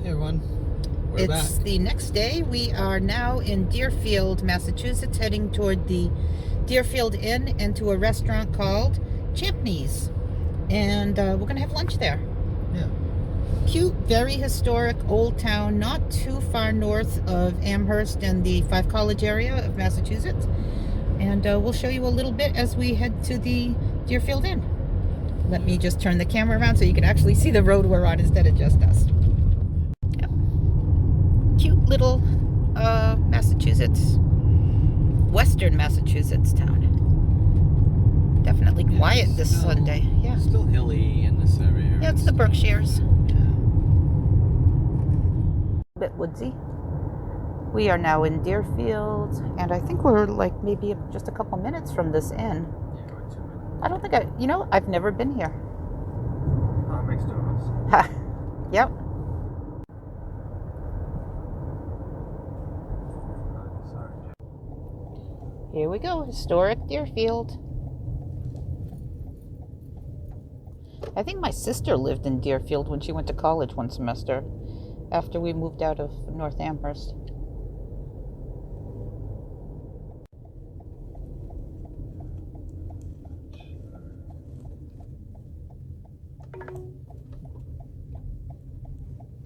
everyone. We're It's back. the next day. We are now in Deerfield, Massachusetts, heading toward the Deerfield Inn and to a restaurant called Champney's. And we're going to have lunch there. Yeah. Cute, very historic old town, not too far north of Amherst and the Five College area of Massachusetts. And we'll show you a little bit as we head to the Deerfield Inn. Let me just turn the camera around so you can actually see the road we're on instead of just us. Yep. Cute little Massachusetts, Western Massachusetts town. Definitely quiet this Sunday. Yeah. Still hilly in this area. Yeah, it's the Berkshires. A bit woodsy. We are now in Deerfield, and I think we're like maybe just a couple minutes from this inn. Yeah, or 2 minutes. I don't think I've never been here. Makes two of us. Yep. Here we go, historic Deerfield. I think my sister lived in Deerfield when she went to college one semester after we moved out of North Amherst.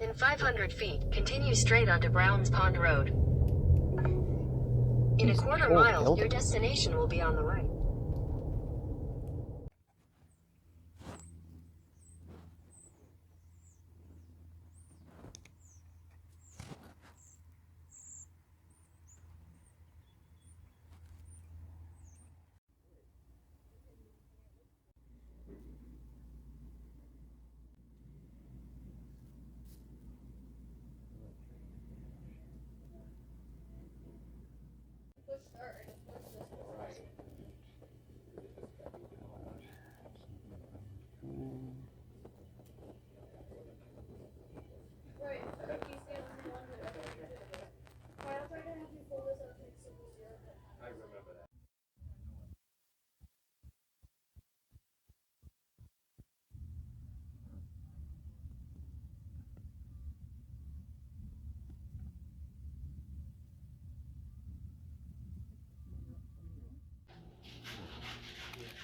In 500 feet, continue straight onto Browns Pond Road. In a quarter mile, your destination will be on the right.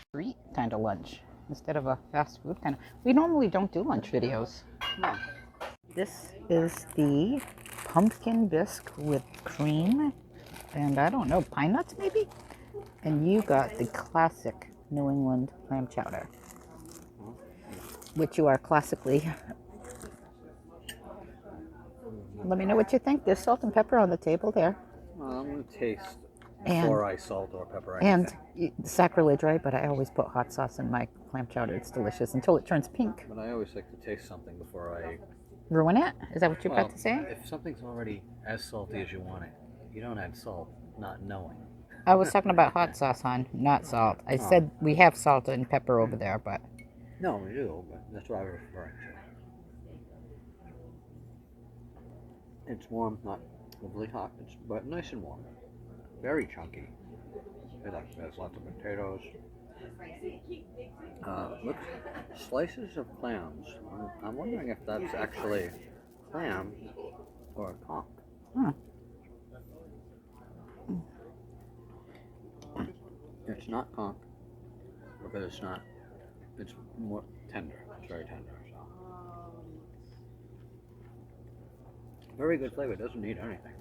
Street kind of lunch instead of a fast food kind of. We normally don't do lunch videos. No. This is the pumpkin bisque with cream and I don't know, pine nuts maybe? And you got the classic New England clam chowder, which you are classically. Let me know what you think. There's salt and pepper on the table there. Well, I'm going to taste And- before I salt or pepper And anything. sacrilege, right? But I always put hot sauce in my clam chowder. It's delicious until it turns pink. But I always like to taste something before I... Ruin it? Is that what you're Well, about to say? if something's already as salty as you want it, you don't add salt, not knowing. I was talking about hot sauce, hon, not salt. I said we have salt and pepper over there, but No, we do, but that's what I was referring to. It's warm, not overly hot, but nice and warm. Very chunky. There's lots of potatoes. Look, slices of clams. I'm wondering if that's actually clam or a conch. huh. It's not conch, because it's not. It's more tender. It's very tender. So. Very good flavor. It doesn't need anything.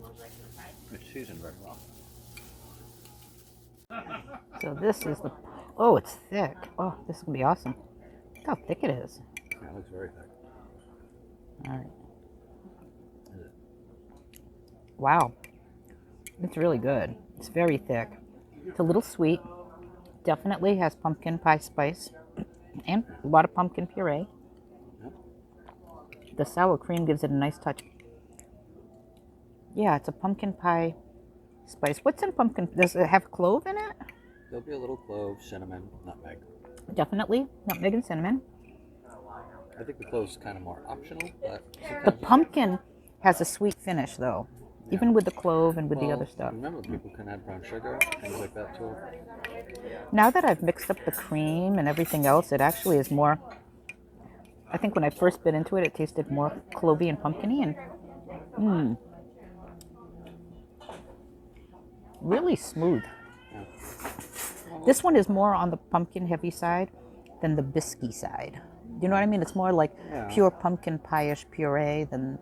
It's seasoned very well. So this is the. Oh, it's thick. Oh, this is gonna be awesome. Look how thick it is. Yeah, it looks very thick. All right. Is it? Wow. It's really good. It's very thick. It's a little sweet. Definitely has pumpkin pie spice and a lot of pumpkin puree. Yep. The sour cream gives it a nice touch. Yeah, it's a pumpkin pie spice. What's in pumpkin? Does it have clove in it? There'll be a little clove, cinnamon, nutmeg. Definitely. Nutmeg and cinnamon. I think the clove's kind of more optional, but The pumpkin has a sweet finish, though. Even with the clove and with the other stuff. Remember, people can add brown sugar, things like that too. Now that I've mixed up the cream and everything else, it actually is more. I think when I first bit into it, it tasted more clovey and pumpkiny, and Mmm. Really smooth. Yeah. This one is more on the pumpkin heavy side than the biscuity side. You know what I mean? It's more like Yeah. pure pumpkin pie-ish puree than...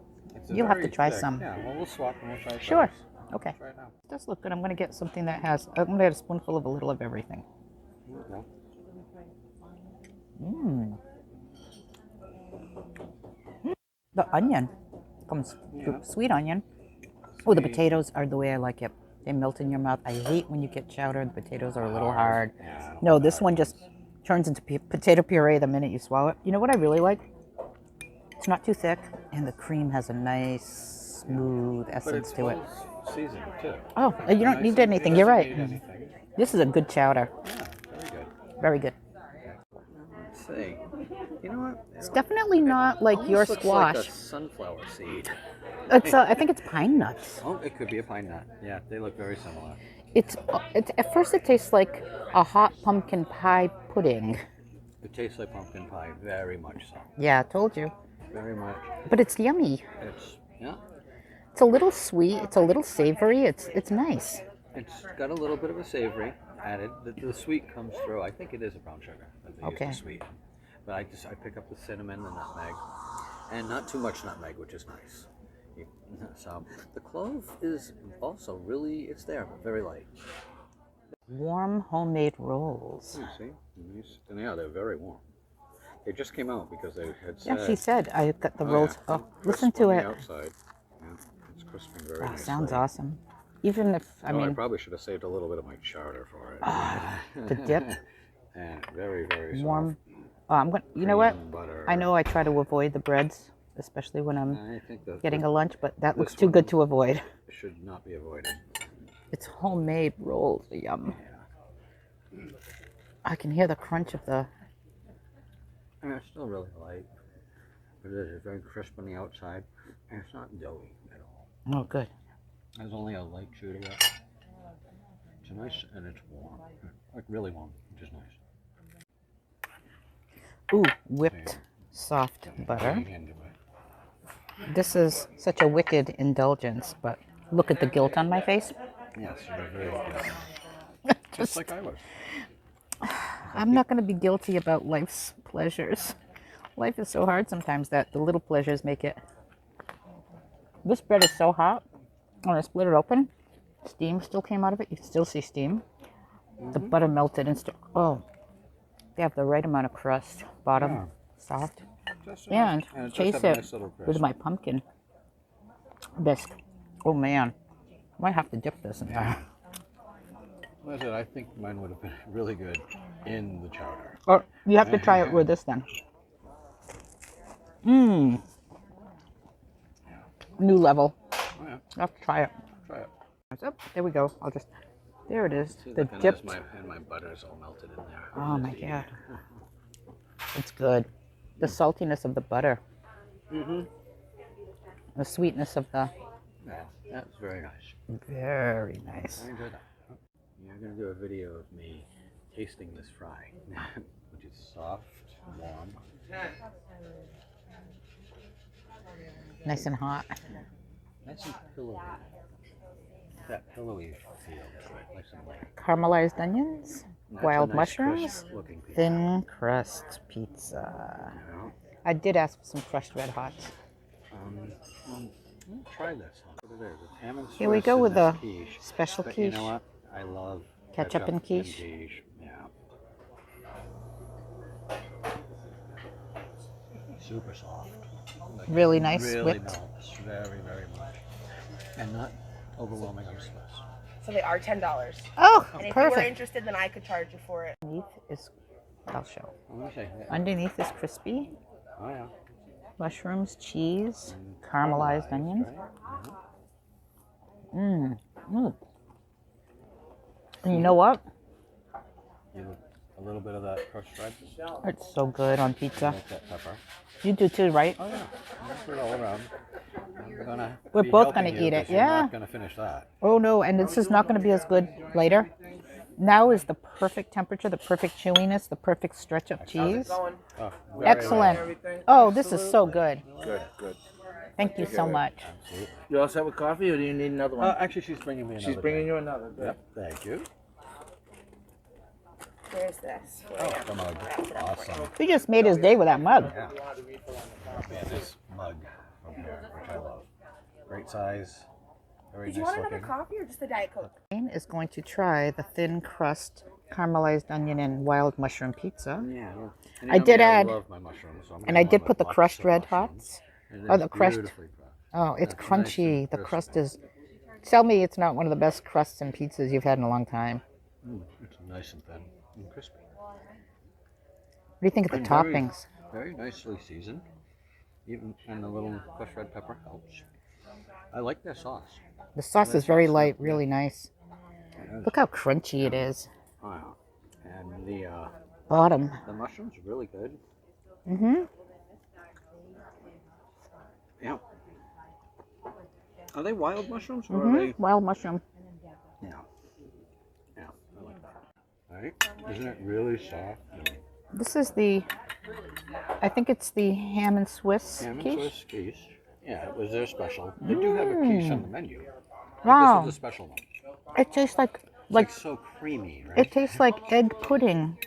You'll have to try some. Yeah, well, we'll swap and we'll try Sure. those. Okay. Try it now. It does look good. I'm going to get something that has... I'm going to get a spoonful of a little of everything. Okay. Mmm. The onion comes through. Sweet onion. Oh, the potatoes are the way I like it. They melt in your mouth. I hate when you get chowder and the potatoes are a little hard. Yeah, No, this one just turns into potato puree the minute you swallow it. You know what I really like? It's not too thick, and the cream has a nice, smooth but essence it's to it. well seasoned too. Oh, you don't need anything. You're right. This is a good chowder. Yeah, very good. Very good. Let's see. You know what? It's definitely not like your Almost looks squash. like a sunflower seed. It's I think it's pine nuts. Oh, it could be a pine nut. Yeah, they look very similar. It's at first it tastes like a hot pumpkin pie pudding. It tastes like pumpkin pie, very much so. Yeah, I told you. Very much. But it's yummy. Yeah. It's a little sweet. It's a little savory. It's nice. It's got a little bit of a savory added. The sweet comes through. I think it is a brown sugar. That they use the sweet. But I pick up the cinnamon, the nutmeg, and not too much nutmeg, which is nice. So the clove is also really, it's there, but very light. Warm homemade rolls. You see? And yeah, they're very warm. They just came out because they had said... Yeah, she said I got the rolls. Yeah. Oh, listen to it. Outside. Yeah, it's crisping very Wow, nicely. sounds awesome. Even if, I mean... I probably should have saved a little bit of my chowder for it. The dip. And very, very soft. Warm. Oh, I'm going to, you know what? Butter. I know I try to avoid the breads, especially when I'm I think getting a lunch, but that looks too good to avoid. Should not be avoided. It's homemade rolls. Yum. Yeah. I can hear the crunch of the... And it's still really light. But it is very crisp on the outside. And it's not doughy at all. Oh, good. There's only a light chew to it. It's nice and it's warm. Like really warm, which is nice. Ooh, whipped soft butter. Dig into it. This is such a wicked indulgence, but look at the guilt on my face. Yes, you're very good. Just like I was. I'm not going to be guilty about life's pleasures. Life is so hard sometimes that the little pleasures make it. This bread is so hot. When I split it open, steam still came out of it. You can still see steam. The butter melted and oh, they have the right amount of crust. Bottom, soft. And chase it with my pumpkin bisque. Oh man, might have to dip this in there. Like I said, I think mine would have been really good in the chowder. Or you have to try it with this then. Mmm. New level. Oh, yeah. You have to try it. Try it. Oh, there we go. I'll just. There it is. See, The look, and dip. my butter's all melted in there. Oh my god. It's good. The saltiness of the butter. The sweetness of the... Yeah, that's very nice. Very nice. I enjoyed that. You're going to do a video of me tasting this fry, which is soft, warm. Nice and hot. Nice and pillowy. That pillowy feel to it, nice and light. Caramelized onions, That's wild a nice, mushrooms, crisp-looking pizza. thin crust pizza. Yeah. I did ask for some crushed red hots. Try this. What it is. It's ham and Here we Swiss go in with this the quiche. special But quiche. you know what? I love Ketchup and quiche. Yeah. Super soft. Like, Really nice, really whipped. melts very, very much. And not overwhelming on Swiss. So they are $10. Oh, And if you were perfect. interested, then I could charge you for it. Underneath is, I'll show. Let me say that. Underneath is crispy. Oh, yeah. Mushrooms, cheese, caramelized onions. Right? And you know what? A little bit of that crushed red. It's so good on pizza. Like that pepper. You do too, right? Oh, yeah. Put it all around. We're both gonna eat it, You're yeah. not going to finish that. Oh no, and this is not going to be as good later. Now is the perfect temperature, the perfect chewiness, the perfect stretch of cheese. Oh, very Excellent. nice. Oh, this is so good. Good, good. Thank you so much. Absolutely. You all set with coffee, or do you need another one? Actually, she's bringing me another. She's bringing drink. you another. Good. Yep. Thank you. There's this. Oh, the mug. Awesome. We just made his day with that mug. Yeah. Man, this mug from here, which I love. Great size. Very Did you nice want another looking. coffee or just a Diet Coke? Jane is going to try the thin crust caramelized onion and wild mushroom pizza. Yeah. And I did add- I love my mushrooms, so I'm And gonna I have did one put the with crushed lots of red mushrooms. hots. It Oh, is the crushed. beautifully crushed. Oh, it's That's nice crunchy. and The crispy. crust is. Tell me it's not one of the best crusts and pizzas you've had in a long time. It's nice and thin and crispy. What do you think of the And very- toppings? Very nicely seasoned. Even and the little crushed red pepper helps. I like their sauce. The sauce is very light, really nice. It is. Look how crunchy it is. Wow. And the Bottom. mushrooms are really good. Mm-hmm. Yeah. Are they wild mushrooms or are they? Wild mushroom. Yeah. Yeah, I like that. Right? Isn't it really soft? This is the. I think it's the ham and Swiss Ham and quiche. Swiss quiche. Yeah, it was their special. They do have a quiche on the menu. But Wow. This is the special one. It tastes like It's so creamy, right? it tastes like egg pudding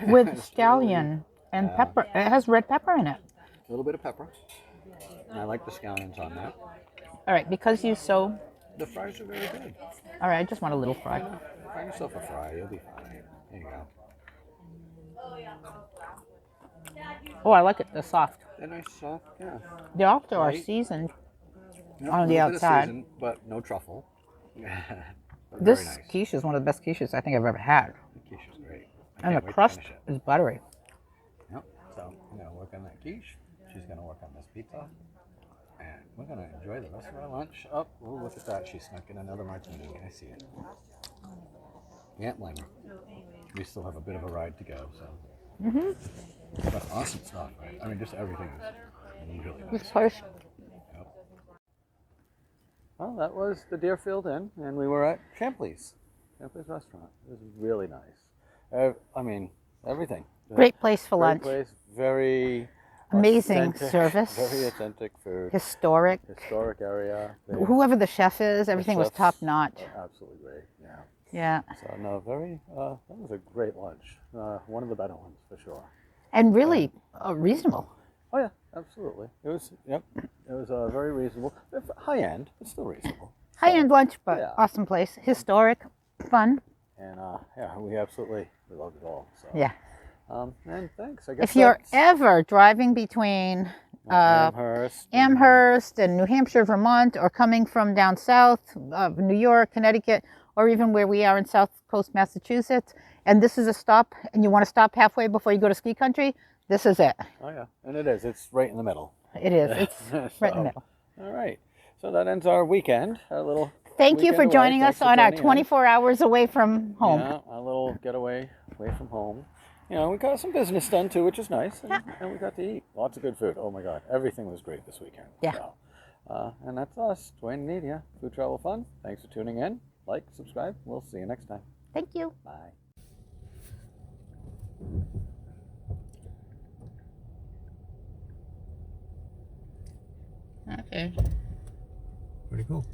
with scallion and pepper. It has red pepper in it. A little bit of pepper. And I like the scallions on that. All right, because you so. The fries are very good. All right, I just want a little fry. Find yourself a fry, you'll be fine. There you go. Oh, I like it. They're soft. They're nice, soft, yeah. They also are Right. seasoned. Yep, On a the little bit of outside. season, but no truffle. But This very nice. quiche is one of the best quiches I think I've ever had. The quiche is great. I And the can't wait to crust finish it. is buttery. Yep. So I'm gonna work on that quiche. She's gonna work on this pizza. And we're gonna enjoy the rest of our lunch. Oh, look at that. She snuck in another martini. I see it. Can't blame her. We still have a bit of a ride to go, so. But awesome stuff, right? I mean, just everything is really nice. This place. Yep. Well, that was the Deerfield Inn, and we were at Champney's restaurant. It was really nice. I mean, everything. Great place for Great lunch. place, very Amazing authentic, service. very authentic food. Historic. Historic area. Whoever the chef is, everything was chefs top notch. are absolutely great. Yeah. Yeah. So no, very. That was a great lunch. One of the better ones for sure. And really reasonable. Oh yeah, absolutely. It was. Yep. It was very reasonable. High end, but still reasonable. High end lunch, but Yeah. awesome place. Historic, fun. And yeah, we absolutely loved it all. So. Yeah. And thanks. I guess If you're that's ever driving between Amherst. Amherst and New Hampshire, Vermont, or coming from down south of New York, Connecticut, or even where we are in South Coast, Massachusetts, and this is a stop, and you want to stop halfway before you go to ski country, this is it. Oh yeah, and it is. It's right in the middle. It is. It's right in the middle. All right. So that ends our weekend. Our little. Thank you for weekend away. joining us Thanks for on our joining in. 24 hours away from home. Yeah, a little getaway away from home. You know, we got some business done too, which is nice, and we got to eat lots of good food. Oh my God, everything was great this weekend. Yeah. So, and that's us, Dwayne and Nadia, Food Travel Fun. Thanks for tuning in. Like, subscribe. We'll see you next time. Thank you. Bye. Okay. Pretty cool.